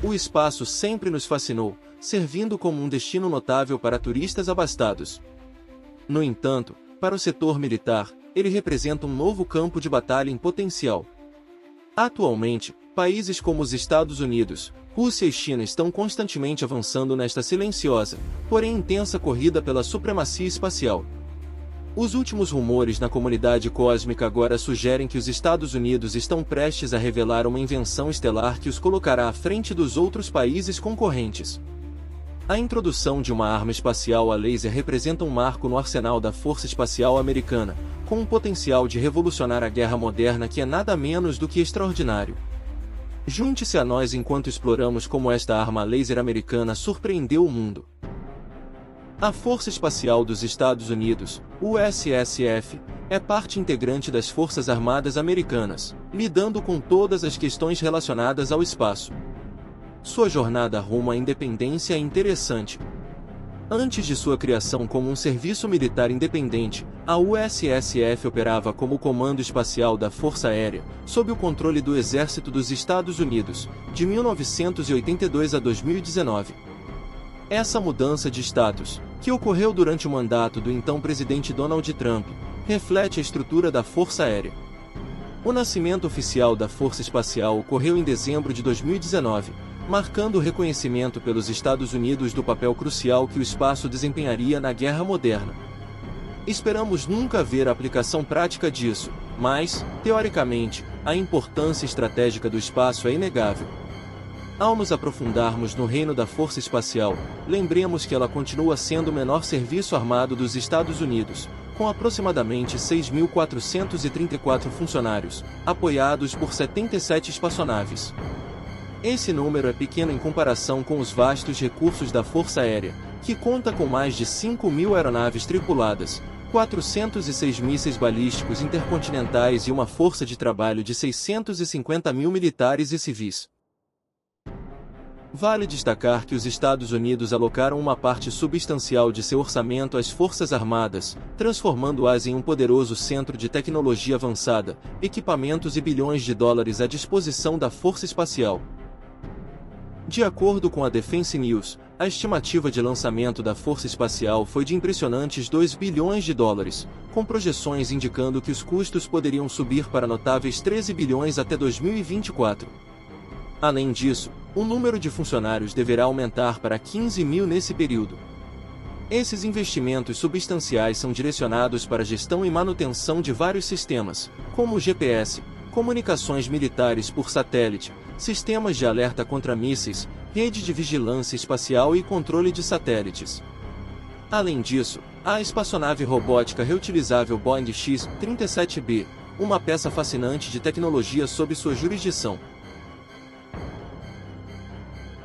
O espaço sempre nos fascinou, servindo como um destino notável para turistas abastados. No entanto, para o setor militar, ele representa um novo campo de batalha em potencial. Atualmente, países como os Estados Unidos, Rússia e China estão constantemente avançando nesta silenciosa, porém intensa corrida pela supremacia espacial. Os últimos rumores na comunidade cósmica agora sugerem que os Estados Unidos estão prestes a revelar uma invenção estelar que os colocará à frente dos outros países concorrentes. A introdução de uma arma espacial a laser representa um marco no arsenal da Força Espacial Americana, com um potencial de revolucionar a guerra moderna que é nada menos do que extraordinário. Junte-se a nós enquanto exploramos como esta arma laser americana surpreendeu o mundo. A Força Espacial dos Estados Unidos, USSF, é parte integrante das Forças Armadas Americanas, lidando com todas as questões relacionadas ao espaço. Sua jornada rumo à independência é interessante. Antes de sua criação como um serviço militar independente, a USSF operava como Comando Espacial da Força Aérea, sob o controle do Exército dos Estados Unidos, de 1982 a 2019. Essa mudança de status, que ocorreu durante o mandato do então presidente Donald Trump, reflete a estrutura da Força Aérea. O nascimento oficial da Força Espacial ocorreu em dezembro de 2019, marcando o reconhecimento pelos Estados Unidos do papel crucial que o espaço desempenharia na guerra moderna. Esperamos nunca ver a aplicação prática disso, mas, teoricamente, a importância estratégica do espaço é inegável. Ao nos aprofundarmos no reino da Força Espacial, lembremos que ela continua sendo o menor serviço armado dos Estados Unidos, com aproximadamente 6.434 funcionários, apoiados por 77 espaçonaves. Esse número é pequeno em comparação com os vastos recursos da Força Aérea, que conta com mais de 5.000 aeronaves tripuladas, 406 mísseis balísticos intercontinentais e uma força de trabalho de 650.000 militares e civis. Vale destacar que os Estados Unidos alocaram uma parte substancial de seu orçamento às Forças Armadas, transformando-as em um poderoso centro de tecnologia avançada, equipamentos e bilhões de dólares à disposição da Força Espacial. De acordo com a Defense News, a estimativa de lançamento da Força Espacial foi de impressionantes 2 bilhões de dólares, com projeções indicando que os custos poderiam subir para notáveis 13 bilhões até 2024. Além disso, o número de funcionários deverá aumentar para 15.000 nesse período. Esses investimentos substanciais são direcionados para a gestão e manutenção de vários sistemas, como o GPS, comunicações militares por satélite, sistemas de alerta contra mísseis, rede de vigilância espacial e controle de satélites. Além disso, há a espaçonave robótica reutilizável Boeing X-37B, uma peça fascinante de tecnologia sob sua jurisdição.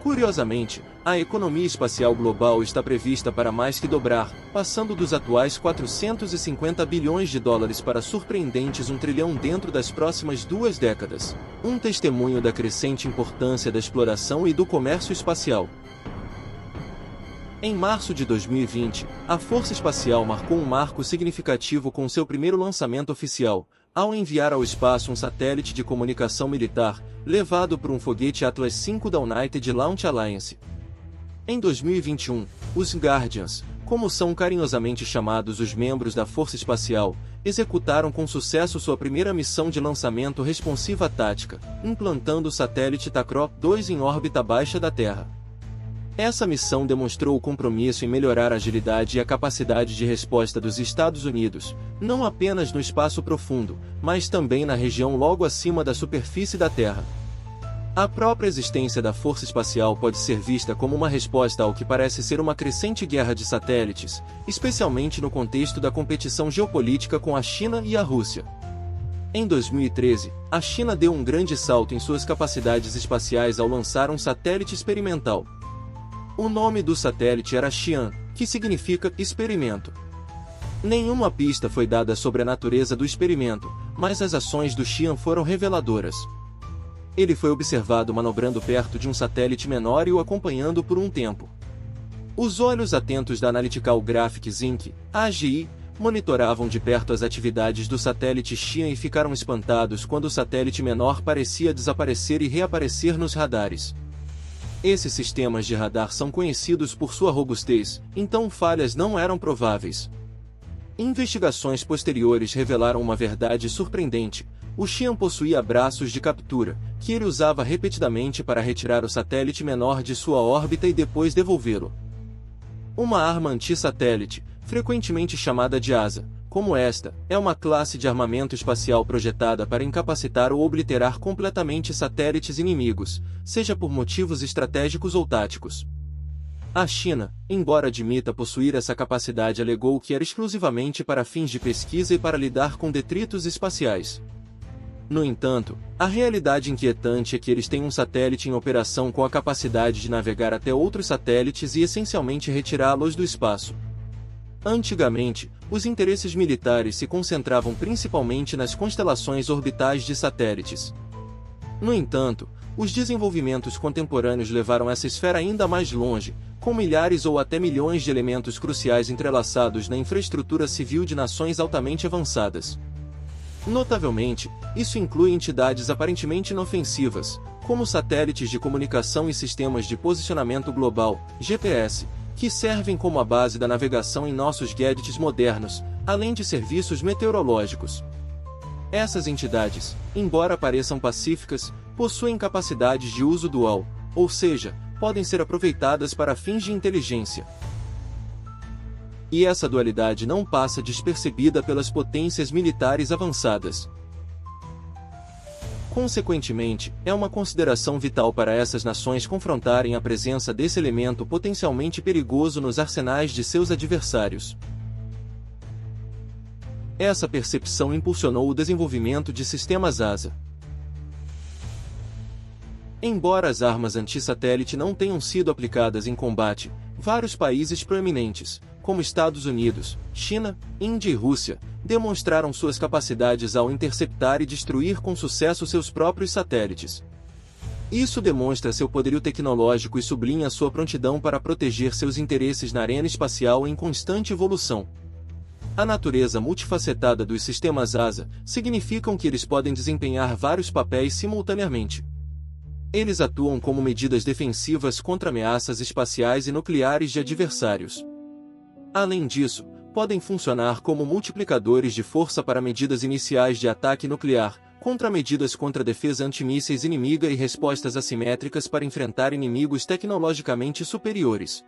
Curiosamente, a economia espacial global está prevista para mais que dobrar, passando dos atuais 450 bilhões de dólares para surpreendentes 1 trilhão dentro das próximas 2 décadas, um testemunho da crescente importância da exploração e do comércio espacial. Em março de 2020, a Força Espacial marcou um marco significativo com seu primeiro lançamento oficial, ao enviar ao espaço um satélite de comunicação militar, levado por um foguete Atlas V da United Launch Alliance. Em 2021, os Guardians, como são carinhosamente chamados os membros da Força Espacial, executaram com sucesso sua primeira missão de lançamento responsiva tática, implantando o satélite Tacro-2 em órbita baixa da Terra. Essa missão demonstrou o compromisso em melhorar a agilidade e a capacidade de resposta dos Estados Unidos, não apenas no espaço profundo, mas também na região logo acima da superfície da Terra. A própria existência da Força Espacial pode ser vista como uma resposta ao que parece ser uma crescente guerra de satélites, especialmente no contexto da competição geopolítica com a China e a Rússia. Em 2013, a China deu um grande salto em suas capacidades espaciais ao lançar um satélite experimental. O nome do satélite era Xi'an, que significa experimento. Nenhuma pista foi dada sobre a natureza do experimento, mas as ações do Xi'an foram reveladoras. Ele foi observado manobrando perto de um satélite menor e o acompanhando por um tempo. Os olhos atentos da Analytical Graphics Inc., AGI, monitoravam de perto as atividades do satélite Xi'an e ficaram espantados quando o satélite menor parecia desaparecer e reaparecer nos radares. Esses sistemas de radar são conhecidos por sua robustez, então falhas não eram prováveis. Investigações posteriores revelaram uma verdade surpreendente. O Xi'an possuía braços de captura, que ele usava repetidamente para retirar o satélite menor de sua órbita e depois devolvê-lo. Uma arma anti-satélite, frequentemente chamada de ASA, como esta, é uma classe de armamento espacial projetada para incapacitar ou obliterar completamente satélites inimigos, seja por motivos estratégicos ou táticos. A China, embora admita possuir essa capacidade, alegou que era exclusivamente para fins de pesquisa e para lidar com detritos espaciais. No entanto, a realidade inquietante é que eles têm um satélite em operação com a capacidade de navegar até outros satélites e essencialmente retirá-los do espaço. Antigamente, os interesses militares se concentravam principalmente nas constelações orbitais de satélites. No entanto, os desenvolvimentos contemporâneos levaram essa esfera ainda mais longe, com milhares ou até milhões de elementos cruciais entrelaçados na infraestrutura civil de nações altamente avançadas. Notavelmente, isso inclui entidades aparentemente inofensivas, como satélites de comunicação e sistemas de posicionamento global, GPS, que servem como a base da navegação em nossos gadgets modernos, além de serviços meteorológicos. Essas entidades, embora pareçam pacíficas, possuem capacidades de uso dual, ou seja, podem ser aproveitadas para fins de inteligência. E essa dualidade não passa despercebida pelas potências militares avançadas. Consequentemente, é uma consideração vital para essas nações confrontarem a presença desse elemento potencialmente perigoso nos arsenais de seus adversários. Essa percepção impulsionou o desenvolvimento de sistemas ASA. Embora as armas anti-satélite não tenham sido aplicadas em combate, vários países proeminentes, como Estados Unidos, China, Índia e Rússia, demonstraram suas capacidades ao interceptar e destruir com sucesso seus próprios satélites. Isso demonstra seu poderio tecnológico e sublinha sua prontidão para proteger seus interesses na arena espacial em constante evolução. A natureza multifacetada dos sistemas ASA significa que eles podem desempenhar vários papéis simultaneamente. Eles atuam como medidas defensivas contra ameaças espaciais e nucleares de adversários. Além disso, podem funcionar como multiplicadores de força para medidas iniciais de ataque nuclear, contramedidas contra defesa antimísseis inimiga e respostas assimétricas para enfrentar inimigos tecnologicamente superiores.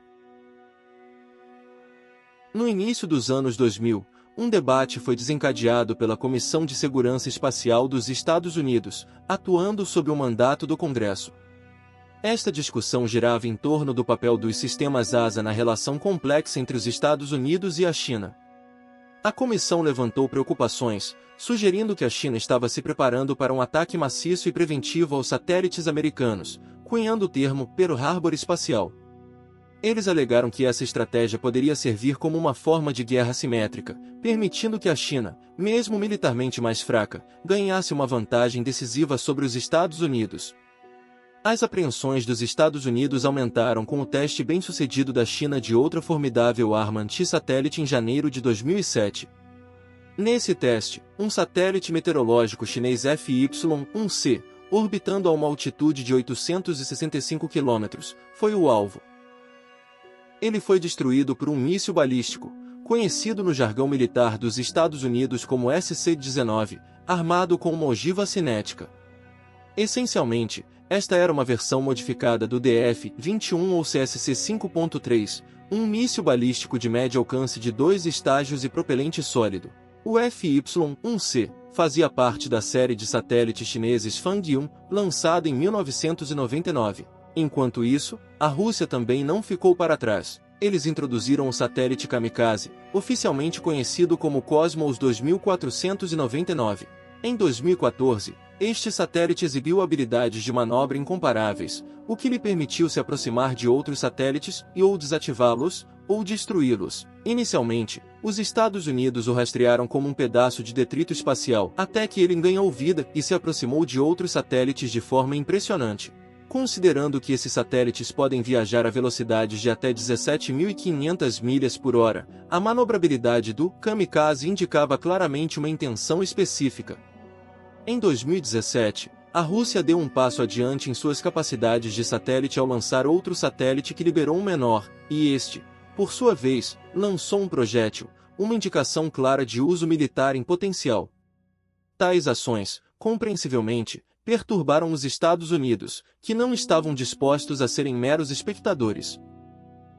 No início dos anos 2000, um debate foi desencadeado pela Comissão de Segurança Espacial dos Estados Unidos, atuando sob o mandato do Congresso. Esta discussão girava em torno do papel dos sistemas ASA na relação complexa entre os Estados Unidos e a China. A comissão levantou preocupações, sugerindo que a China estava se preparando para um ataque maciço e preventivo aos satélites americanos, cunhando o termo Pearl Harbor espacial. Eles alegaram que essa estratégia poderia servir como uma forma de guerra assimétrica, permitindo que a China, mesmo militarmente mais fraca, ganhasse uma vantagem decisiva sobre os Estados Unidos. As apreensões dos Estados Unidos aumentaram com o teste bem-sucedido da China de outra formidável arma anti-satélite em janeiro de 2007. Nesse teste, um satélite meteorológico chinês FY-1C, orbitando a uma altitude de 865 km, foi o alvo. Ele foi destruído por um míssil balístico, conhecido no jargão militar dos Estados Unidos como SC-19, armado com uma ogiva cinética. Essencialmente, esta era uma versão modificada do DF-21 ou CSC 5.3, um míssil balístico de médio alcance de 2 estágios e propelente sólido. O FY-1C fazia parte da série de satélites chineses Fang'an, lançada em 1999. Enquanto isso, a Rússia também não ficou para trás. Eles introduziram o satélite Kamikaze, oficialmente conhecido como Cosmos 2499. Em 2014, este satélite exibiu habilidades de manobra incomparáveis, o que lhe permitiu se aproximar de outros satélites e ou desativá-los, ou destruí-los. Inicialmente, os Estados Unidos o rastrearam como um pedaço de detrito espacial, até que ele ganhou vida e se aproximou de outros satélites de forma impressionante. Considerando que esses satélites podem viajar a velocidades de até 17.500 milhas por hora, a manobrabilidade do Kamikaze indicava claramente uma intenção específica. Em 2017, A Rússia deu um passo adiante em suas capacidades de satélite ao lançar outro satélite que liberou um menor, e este, por sua vez, lançou um projétil, uma indicação clara de uso militar em potencial. Tais ações, compreensivelmente, perturbaram os Estados Unidos, que não estavam dispostos a serem meros espectadores.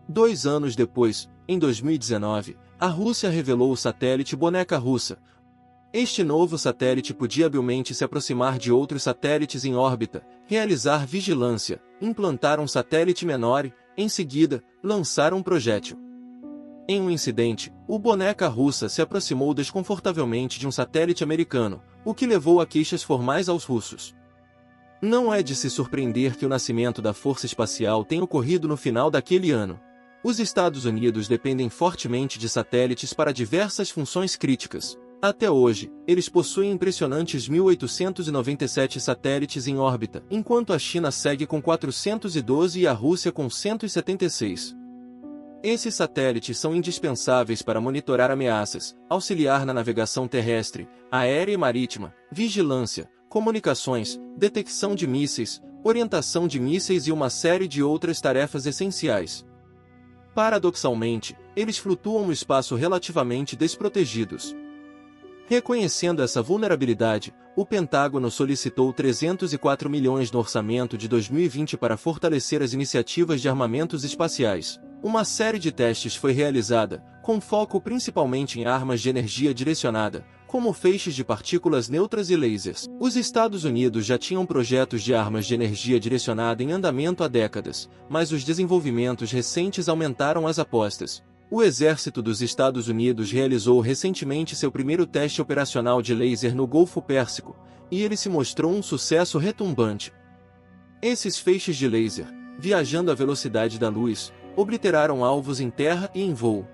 2 anos depois, em 2019, a Rússia revelou o satélite Boneca Russa. Este novo satélite podia habilmente se aproximar de outros satélites em órbita, realizar vigilância, implantar um satélite menor e, em seguida, lançar um projétil. Em um incidente, o Boneca Russa se aproximou desconfortavelmente de um satélite americano, o que levou a queixas formais aos russos. Não é de se surpreender que o nascimento da Força Espacial tenha ocorrido no final daquele ano. Os Estados Unidos dependem fortemente de satélites para diversas funções críticas. Até hoje, eles possuem impressionantes 1.897 satélites em órbita, enquanto a China segue com 412 e a Rússia com 176. Esses satélites são indispensáveis para monitorar ameaças, auxiliar na navegação terrestre, aérea e marítima, vigilância, comunicações, detecção de mísseis, orientação de mísseis e uma série de outras tarefas essenciais. Paradoxalmente, eles flutuam no espaço relativamente desprotegidos. Reconhecendo essa vulnerabilidade, o Pentágono solicitou 304 milhões no orçamento de 2020 para fortalecer as iniciativas de armamentos espaciais. Uma série de testes foi realizada, com foco principalmente em armas de energia direcionada, como feixes de partículas neutras e lasers. Os Estados Unidos já tinham projetos de armas de energia direcionada em andamento há décadas, mas os desenvolvimentos recentes aumentaram as apostas. O Exército dos Estados Unidos realizou recentemente seu primeiro teste operacional de laser no Golfo Pérsico, e ele se mostrou um sucesso retumbante. Esses feixes de laser, viajando à velocidade da luz, obliteraram alvos em terra e em voo.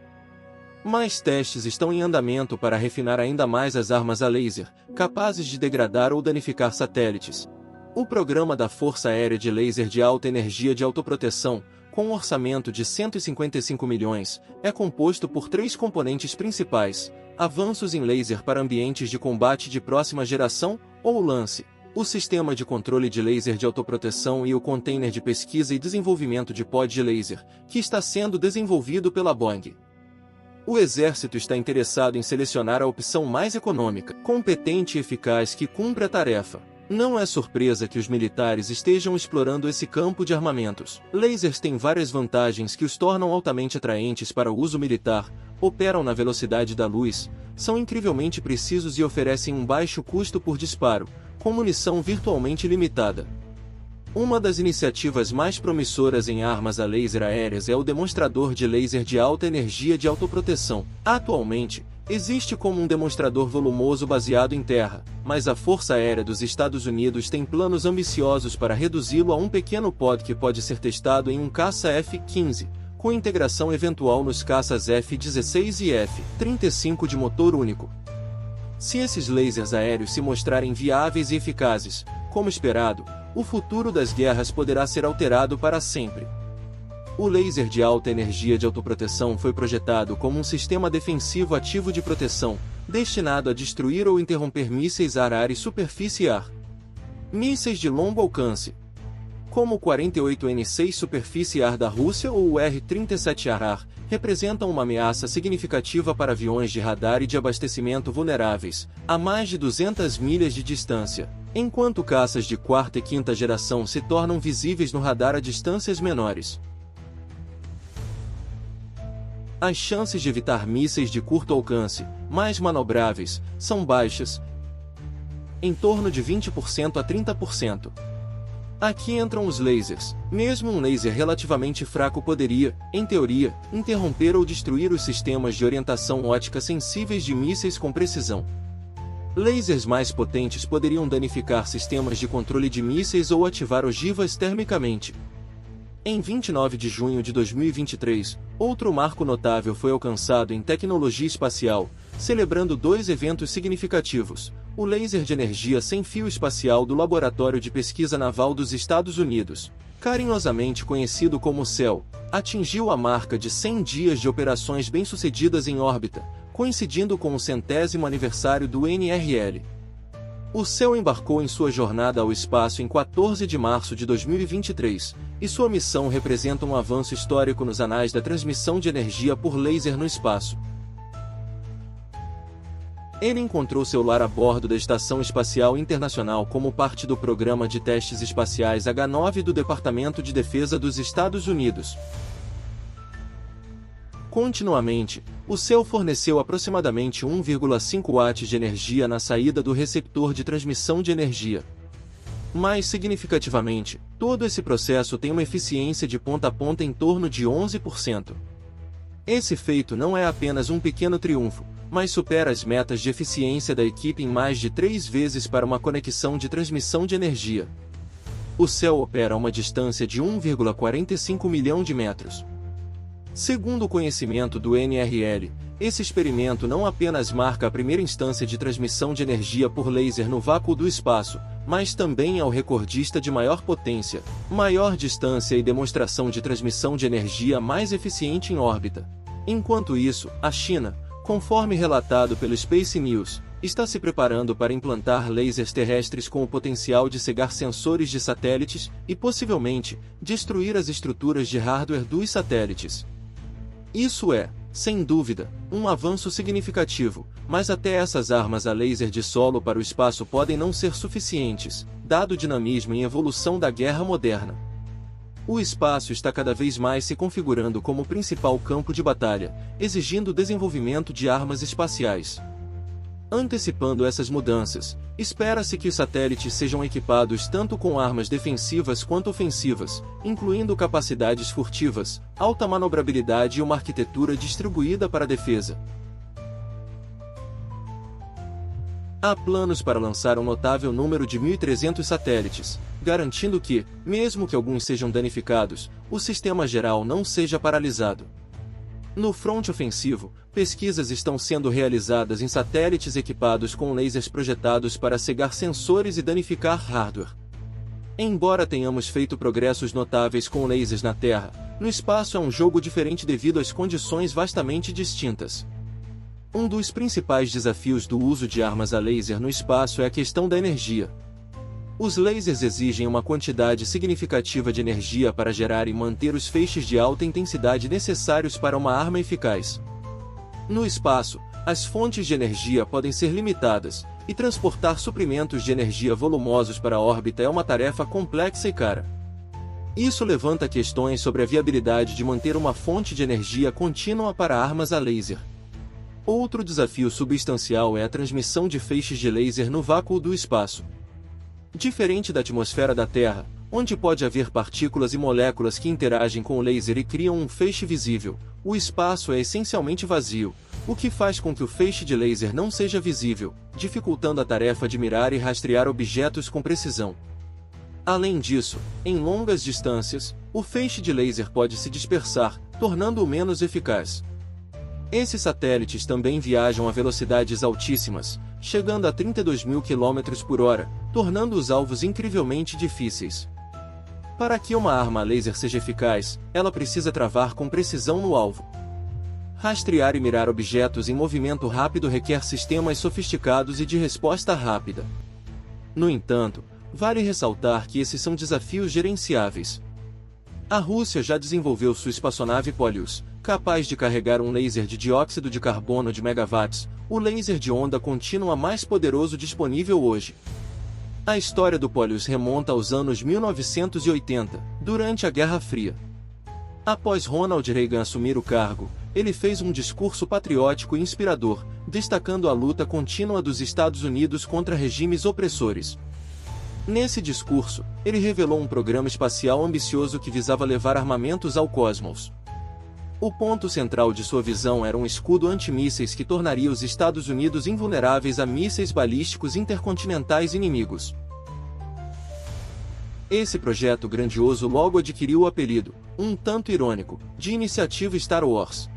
Mais testes estão em andamento para refinar ainda mais as armas a laser, capazes de degradar ou danificar satélites. O programa da Força Aérea de Laser de Alta Energia de Autoproteção, com um orçamento de 155 milhões, é composto por 3 componentes principais: avanços em laser para ambientes de combate de próxima geração, ou LANCE, o sistema de controle de laser de autoproteção e o container de pesquisa e desenvolvimento de pod de laser, que está sendo desenvolvido pela Boeing. O Exército está interessado em selecionar a opção mais econômica, competente e eficaz que cumpre a tarefa. Não é surpresa que os militares estejam explorando esse campo de armamentos. Lasers têm várias vantagens que os tornam altamente atraentes para o uso militar, operam na velocidade da luz, são incrivelmente precisos e oferecem um baixo custo por disparo, com munição virtualmente limitada. Uma das iniciativas mais promissoras em armas a laser aéreas é o demonstrador de laser de alta energia de autoproteção. Atualmente, existe como um demonstrador volumoso baseado em terra, mas a Força Aérea dos Estados Unidos tem planos ambiciosos para reduzi-lo a um pequeno pod que pode ser testado em um caça F-15, com integração eventual nos caças F-16 e F-35 de motor único. Se esses lasers aéreos se mostrarem viáveis e eficazes, como esperado, o futuro das guerras poderá ser alterado para sempre. O laser de alta energia de autoproteção foi projetado como um sistema defensivo ativo de proteção, destinado a destruir ou interromper mísseis ar-ar e superfície-ar. Mísseis de longo alcance, como o 48N6 superfície-ar da Rússia ou o R-37 ar-ar, representam uma ameaça significativa para aviões de radar e de abastecimento vulneráveis, a mais de 200 milhas de distância, enquanto caças de quarta e quinta geração se tornam visíveis no radar a distâncias menores. As chances de evitar mísseis de curto alcance, mais manobráveis, são baixas, em torno de 20% a 30%. Aqui entram os lasers. Mesmo um laser relativamente fraco poderia, em teoria, interromper ou destruir os sistemas de orientação ótica sensíveis de mísseis com precisão. Lasers mais potentes poderiam danificar sistemas de controle de mísseis ou ativar ogivas termicamente. Em 29 de junho de 2023, outro marco notável foi alcançado em tecnologia espacial, celebrando 2 eventos significativos. O laser de energia sem fio espacial do Laboratório de Pesquisa Naval dos Estados Unidos, carinhosamente conhecido como CEL, atingiu a marca de 100 dias de operações bem-sucedidas em órbita, coincidindo com o 100º aniversário do NRL. O céu embarcou em sua jornada ao espaço em 14 de março de 2023, e sua missão representa um avanço histórico nos anais da transmissão de energia por laser no espaço. Ele encontrou seu lar a bordo da Estação Espacial Internacional como parte do Programa de Testes Espaciais H-9 do Departamento de Defesa dos Estados Unidos. Continuamente, o céu forneceu aproximadamente 1,5 watts de energia na saída do receptor de transmissão de energia. Mais significativamente, todo esse processo tem uma eficiência de ponta a ponta em torno de 11%. Esse feito não é apenas um pequeno triunfo, mas supera as metas de eficiência da equipe em mais de 3 vezes para uma conexão de transmissão de energia. O céu opera a uma distância de 1,45 milhão de metros. Segundo o conhecimento do NRL, esse experimento não apenas marca a primeira instância de transmissão de energia por laser no vácuo do espaço, mas também é o recordista de maior potência, maior distância e demonstração de transmissão de energia mais eficiente em órbita. Enquanto isso, a China, conforme relatado pelo Space News, está se preparando para implantar lasers terrestres com o potencial de cegar sensores de satélites e, possivelmente, destruir as estruturas de hardware dos satélites. Isso é, sem dúvida, um avanço significativo, mas até essas armas a laser de solo para o espaço podem não ser suficientes, dado o dinamismo e evolução da guerra moderna. O espaço está cada vez mais se configurando como o principal campo de batalha, exigindo o desenvolvimento de armas espaciais. Antecipando essas mudanças, espera-se que os satélites sejam equipados tanto com armas defensivas quanto ofensivas, incluindo capacidades furtivas, alta manobrabilidade e uma arquitetura distribuída para a defesa. Há planos para lançar um notável número de 1.300 satélites, garantindo que, mesmo que alguns sejam danificados, o sistema geral não seja paralisado. No fronte ofensivo, pesquisas estão sendo realizadas em satélites equipados com lasers projetados para cegar sensores e danificar hardware. Embora tenhamos feito progressos notáveis com lasers na Terra, no espaço é um jogo diferente devido às condições vastamente distintas. Um dos principais desafios do uso de armas a laser no espaço é a questão da energia. Os lasers exigem uma quantidade significativa de energia para gerar e manter os feixes de alta intensidade necessários para uma arma eficaz. No espaço, as fontes de energia podem ser limitadas, e transportar suprimentos de energia volumosos para a órbita é uma tarefa complexa e cara. Isso levanta questões sobre a viabilidade de manter uma fonte de energia contínua para armas a laser. Outro desafio substancial é a transmissão de feixes de laser no vácuo do espaço. Diferente da atmosfera da Terra, onde pode haver partículas e moléculas que interagem com o laser e criam um feixe visível, o espaço é essencialmente vazio, o que faz com que o feixe de laser não seja visível, dificultando a tarefa de mirar e rastrear objetos com precisão. Além disso, em longas distâncias, o feixe de laser pode se dispersar, tornando-o menos eficaz. Esses satélites também viajam a velocidades altíssimas, chegando a 32.000 km por hora, tornando os alvos incrivelmente difíceis. Para que uma arma a laser seja eficaz, ela precisa travar com precisão no alvo. Rastrear e mirar objetos em movimento rápido requer sistemas sofisticados e de resposta rápida. No entanto, vale ressaltar que esses são desafios gerenciáveis. A Rússia já desenvolveu sua espaçonave Polius, capaz de carregar um laser de dióxido de carbono de megawatts, o laser de onda contínua mais poderoso disponível hoje. A história do Polius remonta aos anos 1980, durante a Guerra Fria. Após Ronald Reagan assumir o cargo, ele fez um discurso patriótico e inspirador, destacando a luta contínua dos Estados Unidos contra regimes opressores. Nesse discurso, ele revelou um programa espacial ambicioso que visava levar armamentos ao cosmos. O ponto central de sua visão era um escudo antimísseis que tornaria os Estados Unidos invulneráveis a mísseis balísticos intercontinentais inimigos. Esse projeto grandioso logo adquiriu o apelido, um tanto irônico, de Iniciativa Star Wars.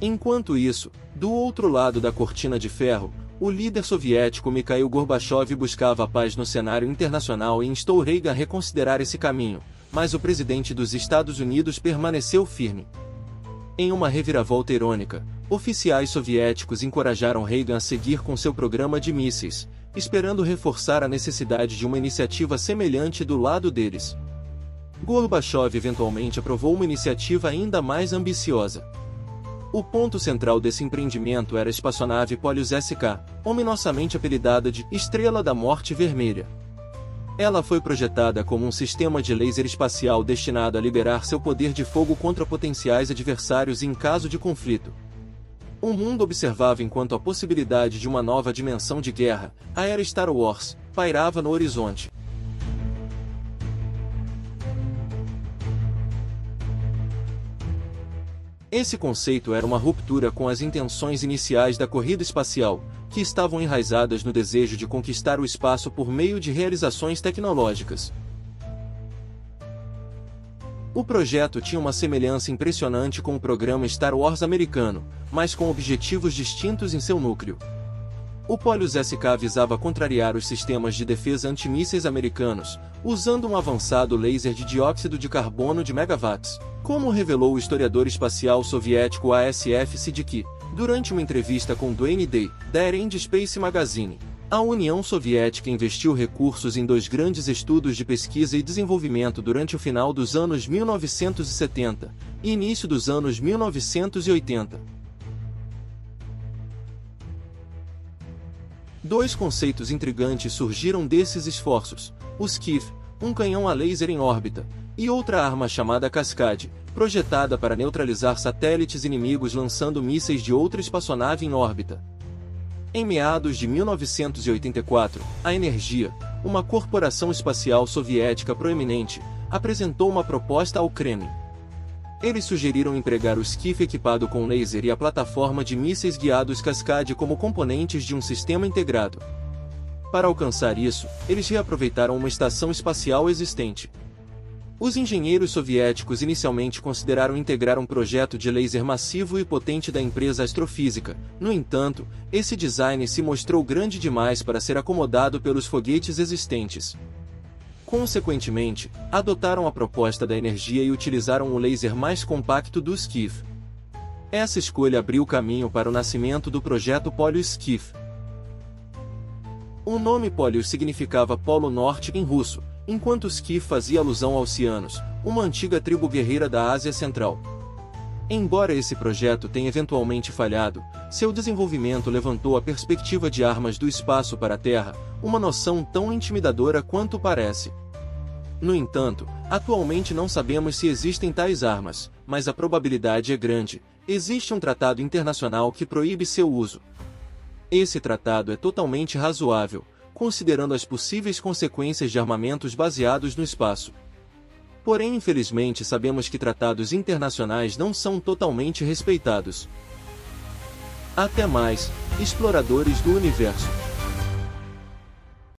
Enquanto isso, do outro lado da cortina de ferro, o líder soviético Mikhail Gorbachev buscava a paz no cenário internacional e instou Reagan a reconsiderar esse caminho, mas o presidente dos Estados Unidos permaneceu firme. Em uma reviravolta irônica, oficiais soviéticos encorajaram Reagan a seguir com seu programa de mísseis, esperando reforçar a necessidade de uma iniciativa semelhante do lado deles. Gorbachev eventualmente aprovou uma iniciativa ainda mais ambiciosa. O ponto central desse empreendimento era a espaçonave Polyus-SK, ominosamente apelidada de Estrela da Morte Vermelha. Ela foi projetada como um sistema de laser espacial destinado a liberar seu poder de fogo contra potenciais adversários em caso de conflito. O mundo observava enquanto a possibilidade de uma nova dimensão de guerra, a era Star Wars, pairava no horizonte. Esse conceito era uma ruptura com as intenções iniciais da corrida espacial, que estavam enraizadas no desejo de conquistar o espaço por meio de realizações tecnológicas. O projeto tinha uma semelhança impressionante com o programa Star Wars americano, mas com objetivos distintos em seu núcleo. O Polyus-SK visava contrariar os sistemas de defesa antimísseis americanos, usando um avançado laser de dióxido de carbono de megawatts, como revelou o historiador espacial soviético A.S.F. Siddiqui, durante uma entrevista com Duane Day, da Air and Space Magazine. A União Soviética investiu recursos em 2 grandes estudos de pesquisa e desenvolvimento durante o final dos anos 1970 e início dos anos 1980. 2 conceitos intrigantes surgiram desses esforços: o SCIF, um canhão a laser em órbita, e outra arma chamada Cascade, projetada para neutralizar satélites inimigos lançando mísseis de outra espaçonave em órbita. Em meados de 1984, a Energia, uma corporação espacial soviética proeminente, apresentou uma proposta ao Kremlin. Eles sugeriram empregar o SCIF equipado com laser e a plataforma de mísseis guiados Cascade como componentes de um sistema integrado. Para alcançar isso, eles reaproveitaram uma estação espacial existente. Os engenheiros soviéticos inicialmente consideraram integrar um projeto de laser massivo e potente da empresa astrofísica. No entanto, esse design se mostrou grande demais para ser acomodado pelos foguetes existentes. Consequentemente, adotaram a proposta da Energia e utilizaram o laser mais compacto do SCIF. Essa escolha abriu caminho para o nascimento do projeto Polyus-SCIF. O nome Polyus significava Polo Norte em russo, enquanto SCIF fazia alusão aos Cianos, uma antiga tribo guerreira da Ásia Central. Embora esse projeto tenha eventualmente falhado, seu desenvolvimento levantou a perspectiva de armas do espaço para a Terra, uma noção tão intimidadora quanto parece. No entanto, atualmente não sabemos se existem tais armas, mas a probabilidade é grande. Existe um tratado internacional que proíbe seu uso. Esse tratado é totalmente razoável, considerando as possíveis consequências de armamentos baseados no espaço. Porém, infelizmente, sabemos que tratados internacionais não são totalmente respeitados. Até mais, exploradores do universo.